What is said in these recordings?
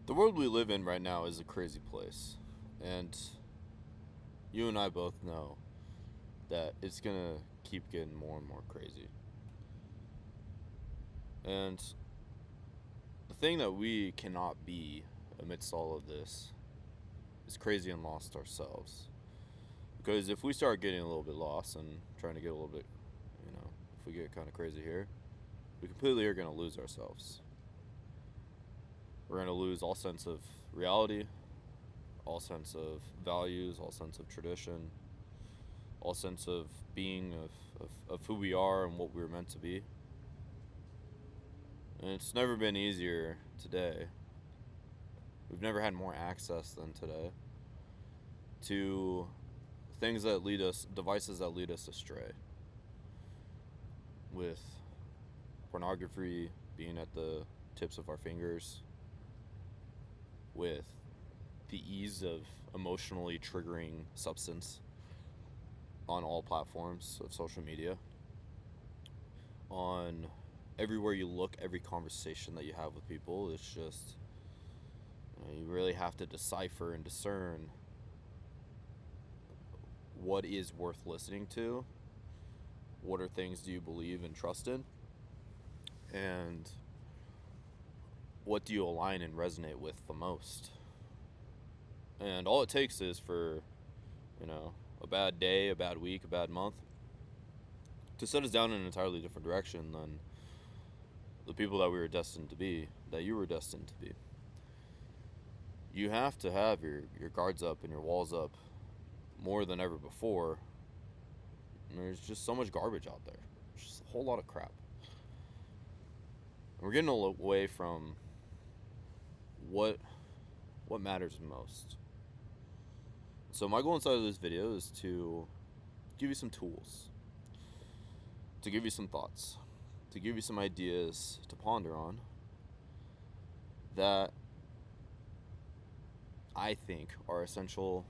The world we live in right now is a crazy place. And you and I both know that it's going to keep getting more and more crazy. And the thing that we cannot be amidst all of this is crazy and lost ourselves. Because if we start getting a little bit lost and trying to get a little bit, if we get kind of crazy here, we completely are going to lose ourselves. We're going to lose all sense of reality, all sense of values, all sense of tradition, all sense of being, of who we are and what we were meant to be. And it's never been easier today. We've never had more access than today to things that lead us, devices that lead us astray. With pornography being at the tips of our fingers, with the ease of emotionally triggering substance on all platforms of social media, on everywhere you look, every conversation that you have with people, it's just, you really have to decipher and discern what is worth listening to, what are things do you believe and trust in, and what do you align and resonate with the most. And all it takes is for, a bad day, a bad week, a bad month to set us down in an entirely different direction than the people that we were destined to be, that you were destined to be. You have to have your guards up and your walls up more than ever before. And there's just so much garbage out there. There's just a whole lot of crap. And we're getting away from what matters most. So my goal inside of this video is to give you some tools, to give you some thoughts, to give you some ideas to ponder on that I think are essential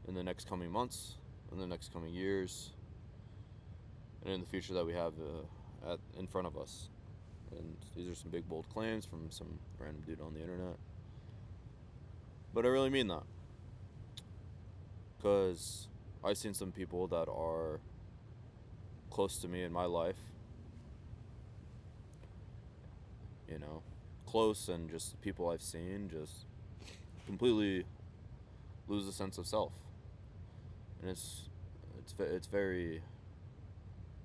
in the next coming months, in the next coming years, and in the future that we have in front of us. And these are some big, bold claims from some random dude on the internet. But I really mean that. Because I've seen some people that are close to me in my life, close, and just people I've seen just completely lose a sense of self. And it's very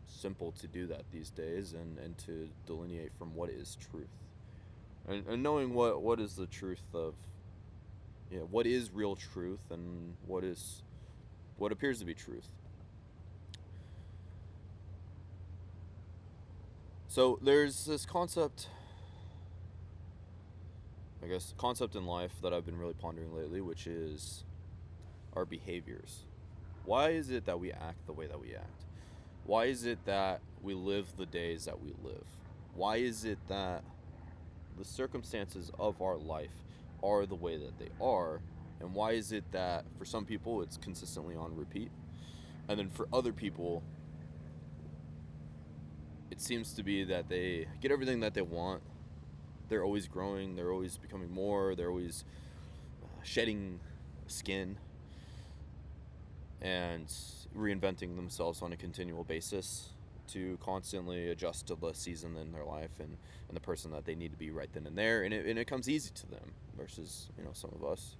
simple to do that these days, and to delineate from what is truth, and knowing what is the truth of, what is real truth and what appears to be truth. So there's this concept in life that I've been really pondering lately, which is our behaviors. Why is it that we act the way that we act? Why is it that we live the days that we live? Why is it that the circumstances of our life are the way that they are? And why is it that for some people it's consistently on repeat? And then for other people, it seems to be that they get everything that they want. They're always growing, they're always becoming more, they're always shedding skin and reinventing themselves on a continual basis to constantly adjust to the season in their life and the person that they need to be right then and there. And it comes easy to them versus, some of us.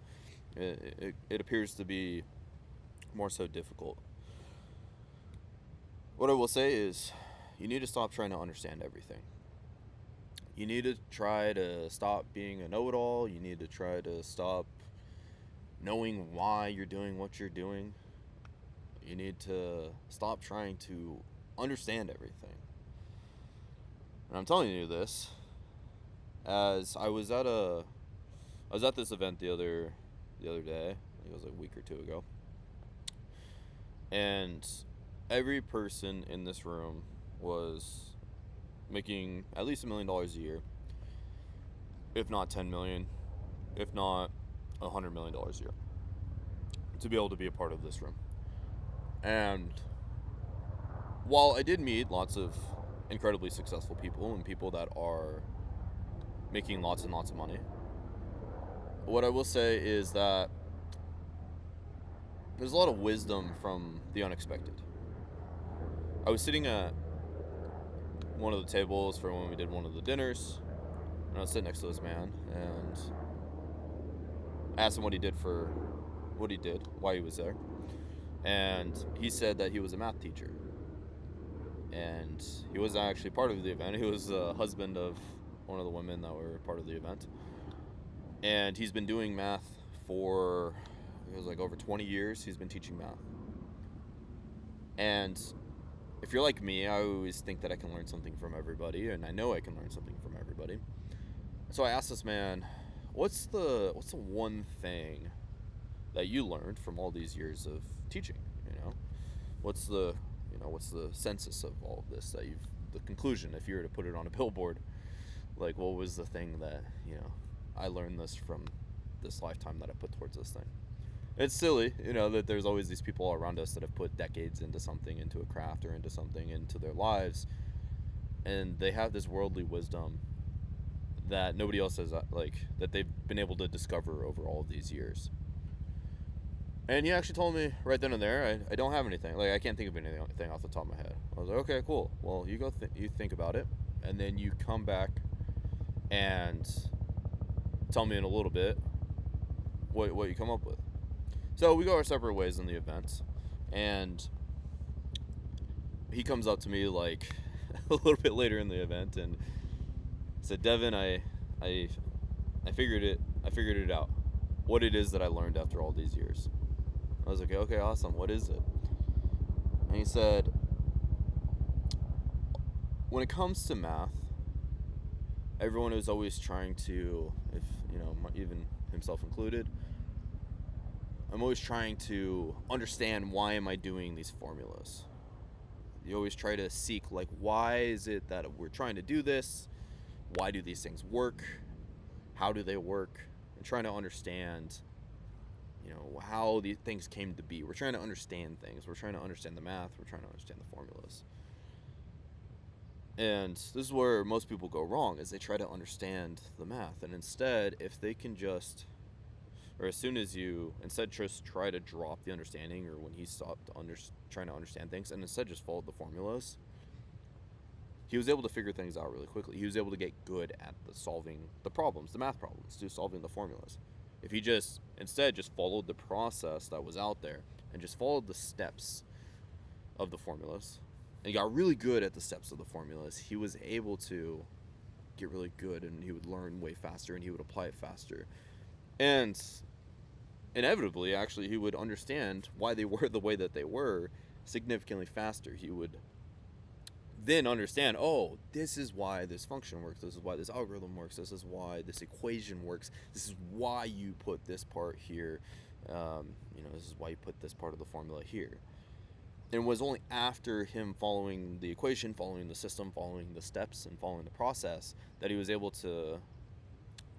It appears to be more so difficult. What I will say is, you need to stop trying to understand everything. You need to try to stop being a know-it-all. You need to try to stop knowing why you're doing what you're doing. You need to stop trying to understand everything. And I'm telling you this as I was at this event the other day. I think it was like a week or two ago. And every person in this room was making at least $1 million a year, if not 10 million, if not $100 million a year, to be able to be a part of this room. And while I did meet lots of incredibly successful people and people that are making lots and lots of money, what I will say is that there's a lot of wisdom from the unexpected. I was sitting at one of the tables for when we did one of the dinners, and I was sitting next to this man, and asked him what he did, why he was there, and he said that he was a math teacher, and he was actually part of the event. He was a husband of one of the women that were part of the event, and he's been doing math for, it was like over 20 years. He's been teaching math, and if you're like me, I always think that I can learn something from everybody, and I know I can learn something from everybody. So I asked this man, what's the one thing that you learned from all these years of teaching? What's the census of all of this, the conclusion, if you were to put it on a billboard? Like, what was the thing that, I learned this from this lifetime that I put towards this thing? It's silly, that there's always these people around us that have put decades into something, into a craft, or into something, into their lives, and they have this worldly wisdom that nobody else has, that they've been able to discover over all of these years. And he actually told me right then and there, I don't have anything. I can't think of anything off the top of my head. I was like, okay, cool. Well, you go, you think about it, and then you come back and tell me in a little bit what you come up with. So we go our separate ways in the event, and he comes up to me a little bit later in the event and said, Devin, I figured it out. What it is that I learned after all these years. I was like, okay, awesome. What is it? And he said, when it comes to math, everyone is always trying to, even himself included, I'm always trying to understand, why am I doing these formulas? You always try to seek, why is it that we're trying to do this? Why do these things work? How do they work? And trying to understand, how these things came to be. We're trying to understand things. We're trying to understand the math. We're trying to understand the formulas. And this is where most people go wrong, is they try to understand the math. And instead, if they can just, or as soon as you, instead just try to drop the understanding, or when he stopped trying to understand things, and instead just followed the formulas, he was able to figure things out really quickly. He was able to get good at solving the problems, the math problems, to solving the formulas. If he instead just followed the process that was out there, and just followed the steps of the formulas, and he got really good at the steps of the formulas, he was able to get really good, and he would learn way faster, and he would apply it faster. And inevitably, actually, he would understand why they were the way that they were significantly faster. He would then understand, oh, this is why this function works, this is why this algorithm works, this is why this equation works, this is why you put this part here, this is why you put this part of the formula here. And it was only after him following the equation, following the system, following the steps, and following the process, that he was able to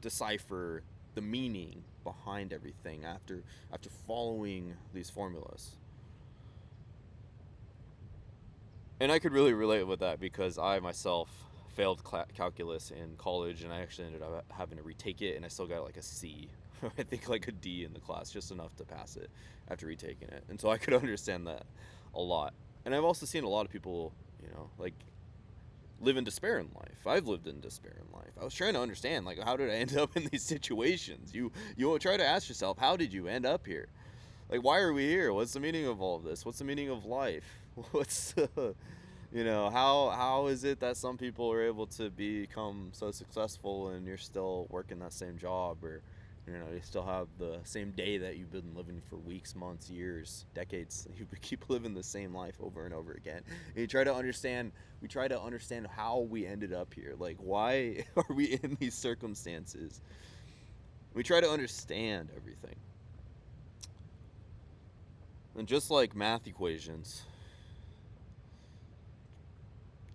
decipher the meaning behind everything after following these formulas. And I could really relate with that, because I myself failed calculus in college, and I actually ended up having to retake it, and I still got a C. I think a D in the class, just enough to pass it after retaking it. And so I could understand that a lot. And I've also seen a lot of people, live in despair in life. I've lived in despair in life. I was trying to understand, how did I end up in these situations? You try to ask yourself, how did you end up here? Why are we here? What's the meaning of all of this? What's the meaning of life? What's how is it that some people are able to become so successful, and you're still working that same job, or you still have the same day that you've been living for weeks, months, years, decades. You keep living the same life over and over again. And we try to understand how we ended up here. Why are we in these circumstances? We try to understand everything. And just like math equations,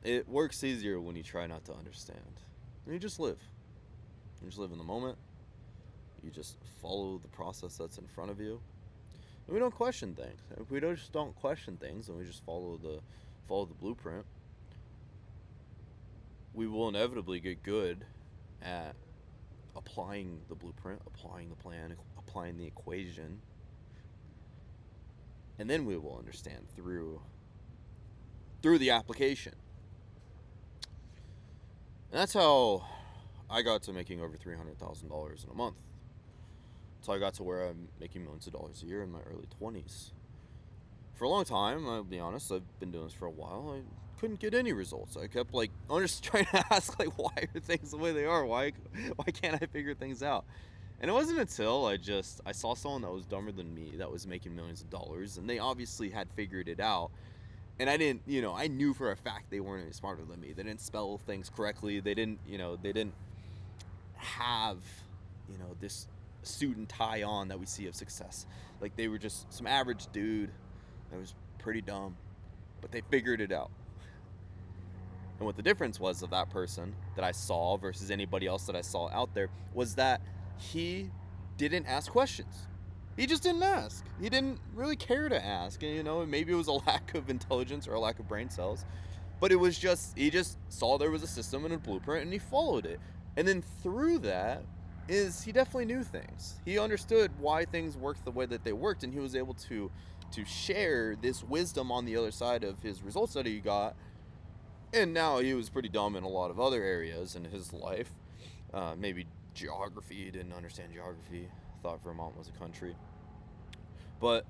it works easier when you try not to understand. And you just live. You just live in the moment. You just follow the process that's in front of you. And we don't question things. If we just don't question things, and we just follow the blueprint, we will inevitably get good at applying the blueprint, applying the plan, applying the equation. And then we will understand through the application. And that's how I got to making over $300,000 in a month. So I got to where I'm making millions of dollars a year in my early 20s. For a long time, I'll be honest, I've been doing this for a while, I couldn't get any results. I kept just trying to ask why are things the way they are? Why can't I figure things out? And it wasn't until I saw someone that was dumber than me that was making millions of dollars, and they obviously had figured it out. And I didn't, I knew for a fact they weren't any smarter than me. They didn't spell things correctly. They didn't have, this suit and tie on that we see of success. They were just some average dude that was pretty dumb, but they figured it out. And what the difference was of that person that I saw versus anybody else that I saw out there was that he didn't ask questions. He just didn't ask. He didn't really care to ask. And, maybe it was a lack of intelligence or a lack of brain cells. But it was he just saw there was a system and a blueprint and he followed it. And then through that he definitely knew things. He understood why things worked the way that they worked, and he was able to share this wisdom on the other side of his results that he got. And now he was pretty dumb in a lot of other areas in his life. Maybe geography, he didn't understand geography. Thought Vermont was a country. But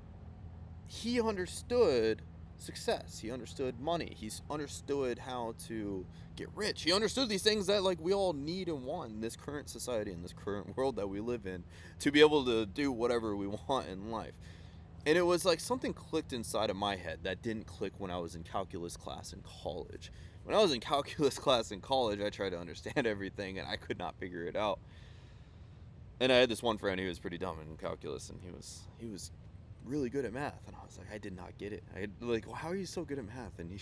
he understood success. He understood money. He understood how to get rich. He understood these things that we all need and want in this current society, in this current world that we live in, to be able to do whatever we want in life. And it was something clicked inside of my head that didn't click when I was in calculus class in college. When I was in calculus class in college, I tried to understand everything and I could not figure it out. And I had this one friend who was pretty dumb in calculus, and he was really good at math, and I was I did not get it. Well, how are you so good at math and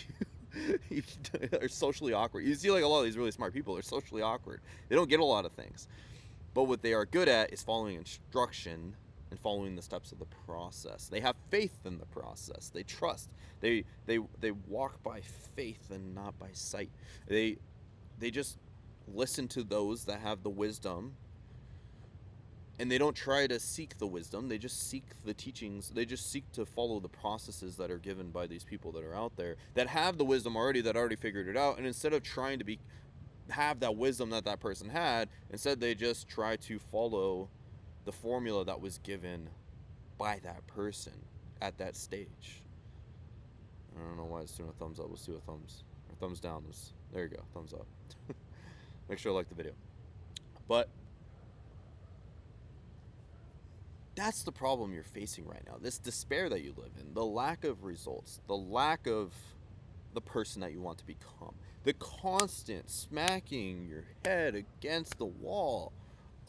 you are socially awkward? You see a lot of these really smart people are socially awkward. They don't get a lot of things. But what they are good at is following instruction and following the steps of the process. They have faith in the process. They trust. They walk by faith and not by sight. They just listen to those that have the wisdom, and they don't try to seek the wisdom. They just seek the teachings. They just seek to follow the processes that are given by these people that are out there that have the wisdom already, that already figured it out. And instead of trying to have that wisdom that person had, instead they just try to follow the formula that was given by that person at that stage. I don't know why it's doing a thumbs up. Let's do a thumbs down. There you go, thumbs up. Make sure you like the video. But that's the problem you're facing right now. This despair that you live in, the lack of results, the lack of the person that you want to become, the constant smacking your head against the wall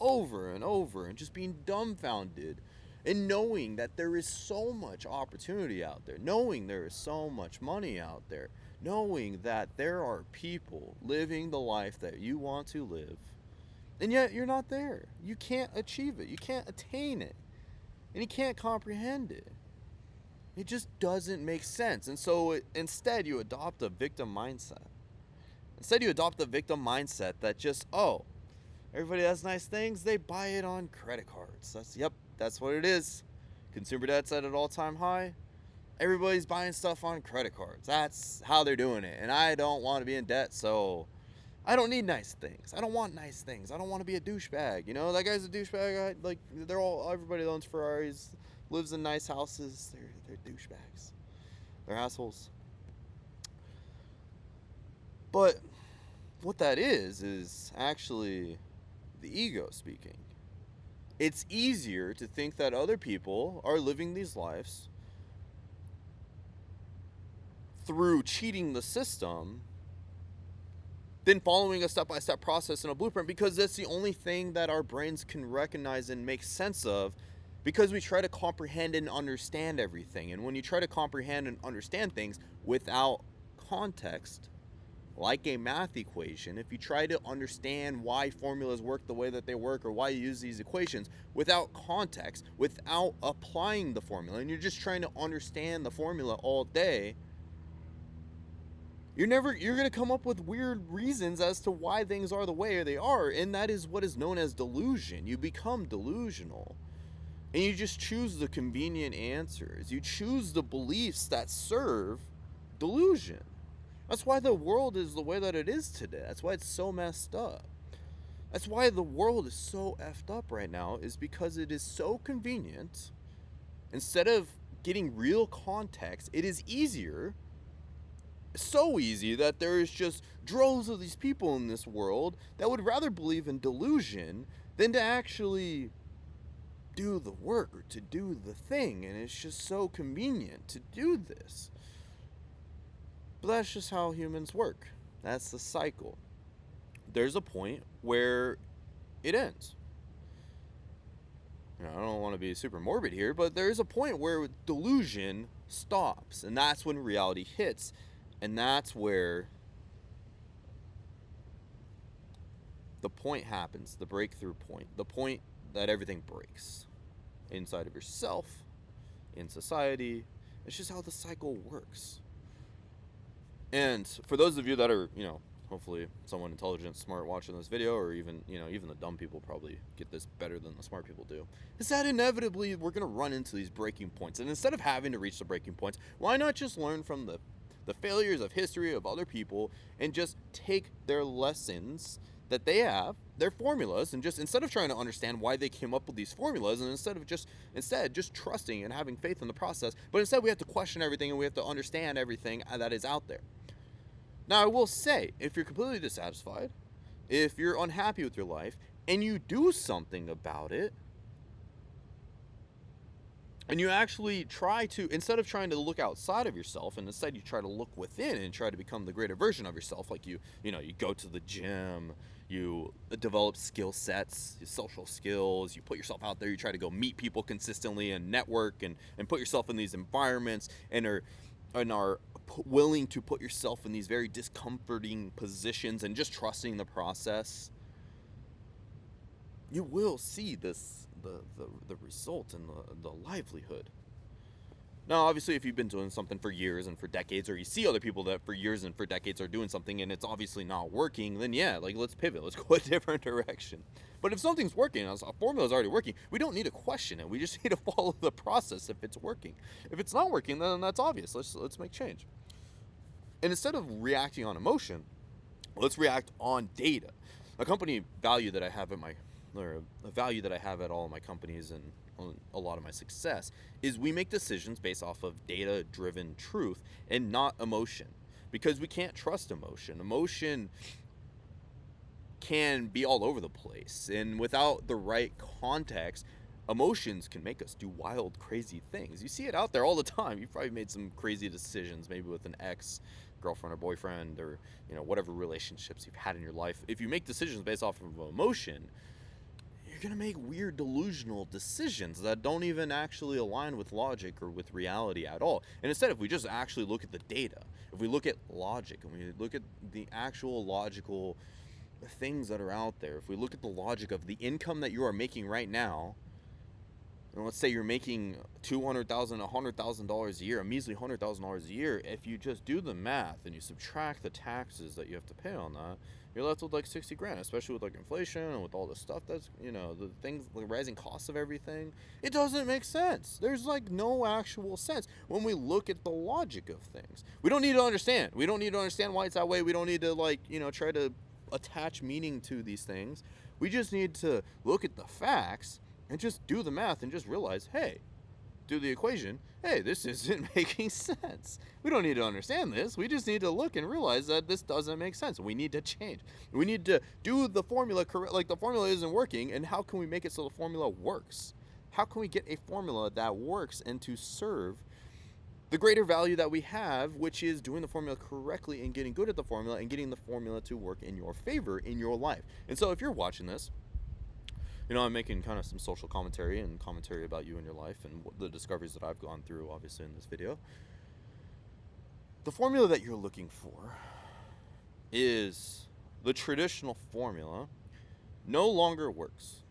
over and over and just being dumbfounded, and knowing that there is so much opportunity out there, knowing there is so much money out there, knowing that there are people living the life that you want to live, and yet you're not there. You can't achieve it. You can't attain it. And you can't comprehend it. It just doesn't make sense. And so instead you adopt a victim mindset. Instead you adopt the victim mindset that just, everybody has nice things, they buy it on credit cards. That's what it is. Consumer debt's at an all-time high. Everybody's buying stuff on credit cards. That's how they're doing it. And I don't want to be in debt, so I don't need nice things. I don't want nice things. I don't want to be a douchebag. That guy's a douchebag. Everybody owns Ferraris, lives in nice houses. They're douchebags. They're assholes. But what that is actually the ego speaking. It's easier to think that other people are living these lives through cheating the system than following a step-by-step process and a blueprint, because that's the only thing that our brains can recognize and make sense of, because we try to comprehend and understand everything. And when you try to comprehend and understand things without context, like a math equation, if you try to understand why formulas work the way that they work, or why you use these equations without context, without applying the formula, and you're just trying to understand the formula all day, You're going to come up with weird reasons as to why things are the way they are, and that is what is known as delusion. You become delusional. And you just choose the convenient answers. You choose the beliefs that serve delusion. That's why the world is the way that it is today. That's why it's so messed up. That's why the world is so effed up right now, is because it is so convenient. Instead of getting real context, it is easier, so easy, that there is just droves of these people in this world that would rather believe in delusion than to actually do the work or to do the thing. And it's just so convenient to do this. But that's just how humans work. That's the cycle. There's a point where it ends. I don't want to be super morbid here, but there's a point where delusion stops, and that's when reality hits, and that's where the point happens, the breakthrough point, the point that everything breaks inside of yourself, in society. It's just how the cycle works. And for those of you that are, hopefully someone intelligent, smart watching this video, or even the dumb people probably get this better than the smart people do, is that inevitably we're going to run into these breaking points. And instead of having to reach the breaking points, why not just learn from the failures of history of other people and just take their lessons that they have, their formulas, and just instead of trying to understand why they came up with these formulas, and instead just trusting and having faith in the process, but instead we have to question everything and we have to understand everything that is out there. Now, I will say, if you're completely dissatisfied, if you're unhappy with your life, and you do something about it, and you actually try to, instead of trying to look outside of yourself, and instead you try to look within and try to become the greater version of yourself, like you go to the gym, you develop skill sets, social skills, you put yourself out there, you try to go meet people consistently and network and put yourself in these environments, and are willing to put yourself in these very discomforting positions and just trusting the process, you will see the result and the livelihood. Now, obviously, if you've been doing something for years and for decades, or you see other people that for years and for decades are doing something and it's obviously not working, then yeah, let's pivot, let's go a different direction. But if something's working, a formula's already working, we don't need to question it. We just need to follow the process if it's working. If it's not working, then that's obvious. Let's make change. And instead of reacting on emotion, let's react on data. A company value that I have a value that I have at all of my companies and a lot of my success is we make decisions based off of data-driven truth and not emotion, because we can't trust emotion. Emotion can be all over the place, and without the right context, emotions can make us do wild, crazy things. You see it out there all the time. You've probably made some crazy decisions, maybe with an ex, girlfriend or boyfriend, or whatever relationships you've had in your life. If you make decisions based off of emotion, you're going to make weird delusional decisions that don't even actually align with logic or with reality at all. And instead, if we just actually look at the data, if we look at logic and we look at the actual logical things that are out there, if we look at the logic of the income that you are making right now, and let's say you're making $200,000, $100,000 a year, a measly $100,000 a year, if you just do the math and you subtract the taxes that you have to pay on that, you're left with like 60 grand, especially with like inflation and with all the stuff that's, the things, the rising costs of everything. It doesn't make sense. There's like no actual sense when we look at the logic of things. We don't need to understand. We don't need to understand why it's that way. We don't need to try to attach meaning to these things. We just need to look at the facts and just do the math and just realize, hey, do the equation, hey, this isn't making sense. We don't need to understand this. We just need to look and realize that this doesn't make sense. We need to change. We need to do the formula correct. Like, the formula isn't working, and how can we make it so the formula works? How can we get a formula that works and to serve the greater value that we have, which is doing the formula correctly and getting good at the formula and getting the formula to work in your favor in your life? And so if you're watching this, I'm making kind of some social commentary and commentary about you and your life and the discoveries that I've gone through, obviously, in this video. The formula that you're looking for is the traditional formula no longer works.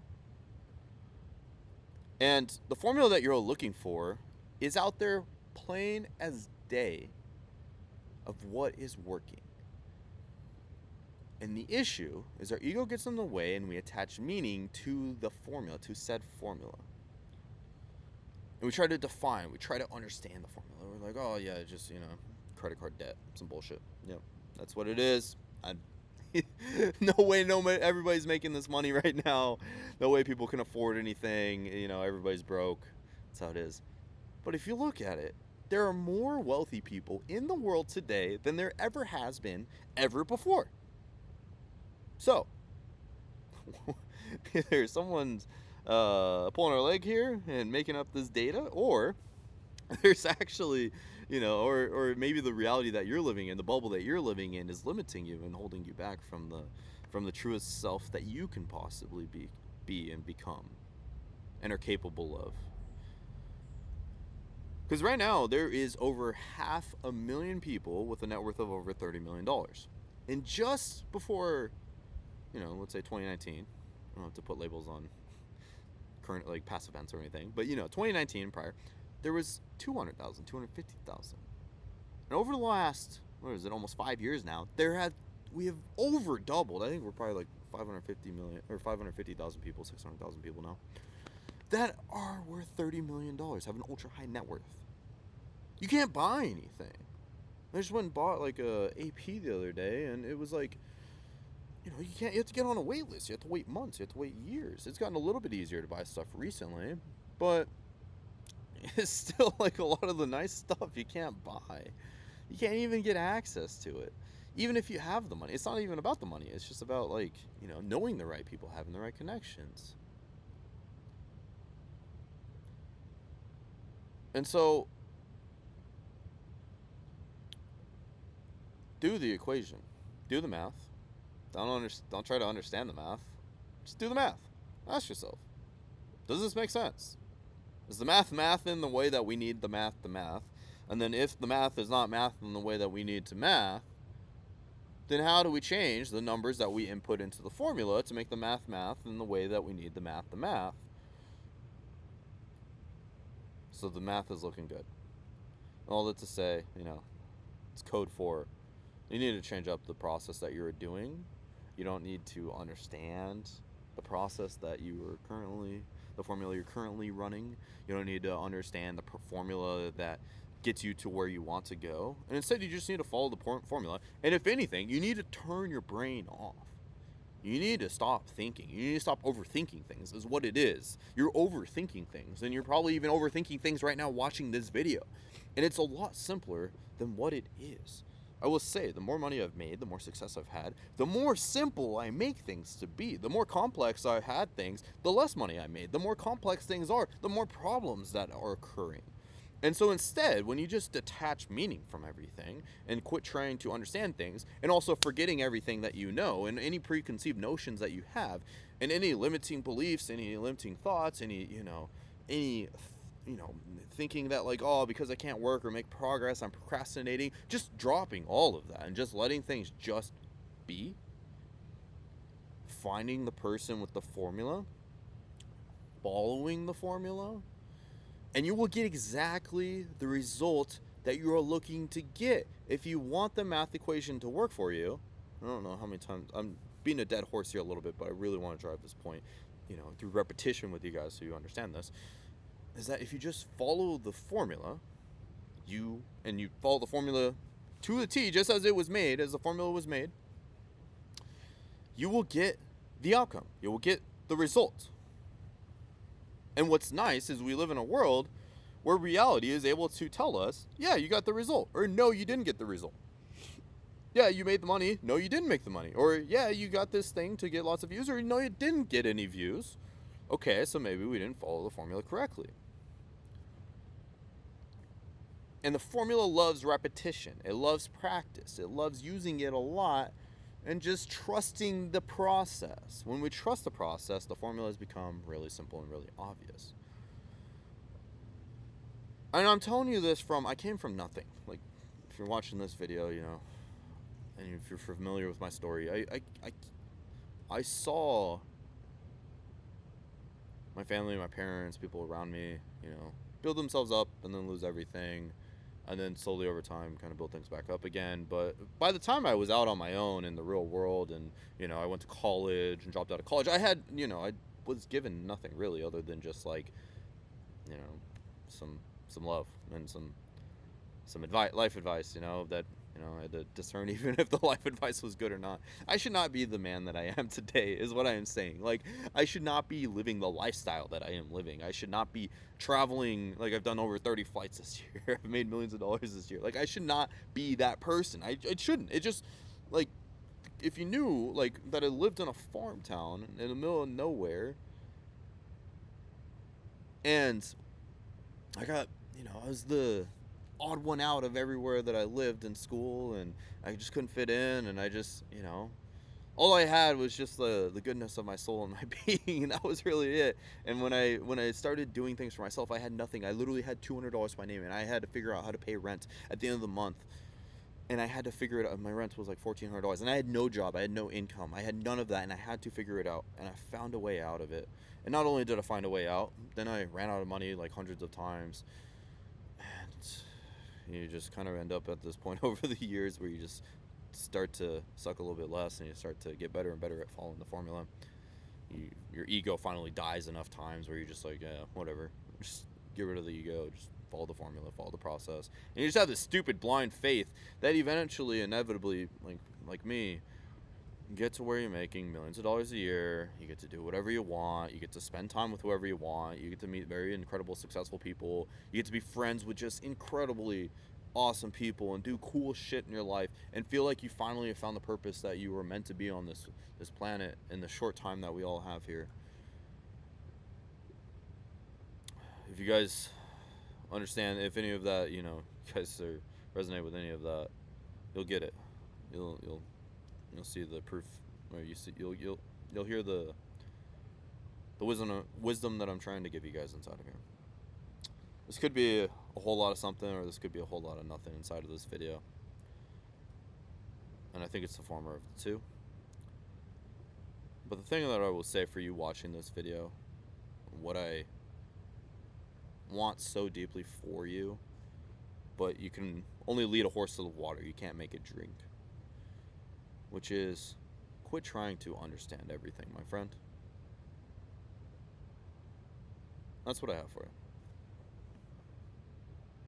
And the formula that you're looking for is out there plain as day. of what is working. And the issue is our ego gets in the way and we attach meaning to the formula, to said formula. And we try to define, we try to understand the formula. We're like, oh yeah, just, credit card debt, some bullshit. Yep, that's what it is. No way, everybody's making this money right now. No way people can afford anything. Everybody's broke. That's how it is. But if you look at it, there are more wealthy people in the world today than there ever has been ever before. So, either someone's pulling our leg here and making up this data, or there's actually, or maybe the reality that you're living in, the bubble that you're living in, is limiting you and holding you back from the truest self that you can possibly be and become and are capable of. Because right now there is over 500,000 people with a net worth of over $30 million. And just before, let's say 2019, I don't have to put labels on current, like, past events or anything, but 2019 prior, there was 200,000, 250,000. And over the last, almost 5 years now, we have over doubled. I think we're probably like 550 million or 550,000 people, 600,000 people now that are worth $30 million, have an ultra high net worth. You can't buy anything. I just went and bought like a AP the other day, and it was like, you have to get on a wait list. You have to wait months. You have to wait years. It's gotten a little bit easier to buy stuff recently, but it's still like a lot of the nice stuff you can't buy. You can't even get access to it. Even if you have the money. It's not even about the money. It's just about, like, knowing the right people, having the right connections. And so, do the equation. Do the math. Don't try to understand the math. Just do the math. Ask yourself, does this make sense? Is the math in the way that we need the math to math? And then if the math is not math in the way that we need to math, then how do we change the numbers that we input into the formula to make the math in the way that we need the math to math? So the math is looking good. All that to say, it's code for, you need to change up the process that you're doing. You don't need to understand the process that the formula you're currently running. You don't need to understand the formula that gets you to where you want to go. And instead, you just need to follow the formula. And if anything, you need to turn your brain off. You need to stop thinking. You need to stop overthinking things, is what it is. You're overthinking things, and you're probably even overthinking things right now watching this video. And it's a lot simpler than what it is. I will say, the more money I've made, the more success I've had, the more simple I make things to be. The more complex I had things, the less money I made. The more complex things are, the more problems that are occurring. And so instead, when you just detach meaning from everything and quit trying to understand things, and also forgetting everything that you know and any preconceived notions that you have, and any limiting beliefs, any limiting thoughts, any thinking that, like, oh, because I can't work or make progress, I'm procrastinating, just dropping all of that and just letting things just be. Finding the person with the formula, following the formula, and you will get exactly the result that you are looking to get. If you want the math equation to work for you, I don't know how many times, I'm being a dead horse here a little bit, but I really want to drive this point, through repetition with you guys so you understand this, is that if you just follow the formula, you follow the formula to the T, just as the formula was made, you will get the outcome. You will get the result. And what's nice is we live in a world where reality is able to tell us, yeah, you got the result, or no, you didn't get the result. Yeah, you made the money, no, you didn't make the money. Or, yeah, you got this thing to get lots of views, or no, you didn't get any views. Okay, so maybe we didn't follow the formula correctly. And the formula loves repetition. It loves practice. It loves using it a lot and just trusting the process. When we trust the process, the formulas become really simple and really obvious. And I'm telling you this I came from nothing. Like, if you're watching this video, and if you're familiar with my story, I saw my family, my parents, people around me, build themselves up and then lose everything. and then slowly over time kind of build things back up again. But by the time I was out on my own in the real world, and I went to college and dropped out of college, I had, I was given nothing really other than just like, you know, some love and some advice, life advice, that I had to discern even if the life advice was good or not. I should not be the man that I am today, is what I am saying. Like, I should not be living the lifestyle that I am living. I should not be traveling. Like, I've done over 30 flights this year. I've made millions of dollars this year. Like, I should not be that person. It shouldn't. It just, like, if you knew, like, that I lived in a farm town in the middle of nowhere, and I got, I was the odd one out of everywhere that I lived in school, and I just couldn't fit in, and I just, all I had was just the goodness of my soul and my being, and that was really it. And when I started doing things for myself, I had nothing. I literally had $200 to my name, and I had to figure out how to pay rent at the end of the month. And I had to figure it out. My rent was like $1,400, and I had no job. I had no income. I had none of that, and I had to figure it out. And I found a way out of it. And not only did I find a way out, then I ran out of money like hundreds of times. And you just kind of end up at this point over the years where you just start to suck a little bit less, and you start to get better and better at following the formula. Your ego finally dies enough times where you're just like, yeah, whatever. Just get rid of the ego. Just follow the formula, follow the process. And you just have this stupid blind faith that eventually, inevitably, like me, get to where you're making millions of dollars a year. You get to do whatever you want. You get to spend time with whoever you want. You get to meet very incredible, successful people. You get to be friends with just incredibly awesome people and do cool shit in your life, and feel like you finally have found the purpose that you were meant to be on this planet in the short time that we all have here. If you guys understand, if any of that, you guys resonate with any of that, you'll get it. You'll see the proof, or you'll hear the wisdom that I'm trying to give you guys inside of here. This could be a whole lot of something, or this could be a whole lot of nothing inside of this video. And I think it's the former of the two. But the thing that I will say for you watching this video, what I want so deeply for you, but you can only lead a horse to the water, you can't make it drink, which is, quit trying to understand everything, my friend. That's what I have for you.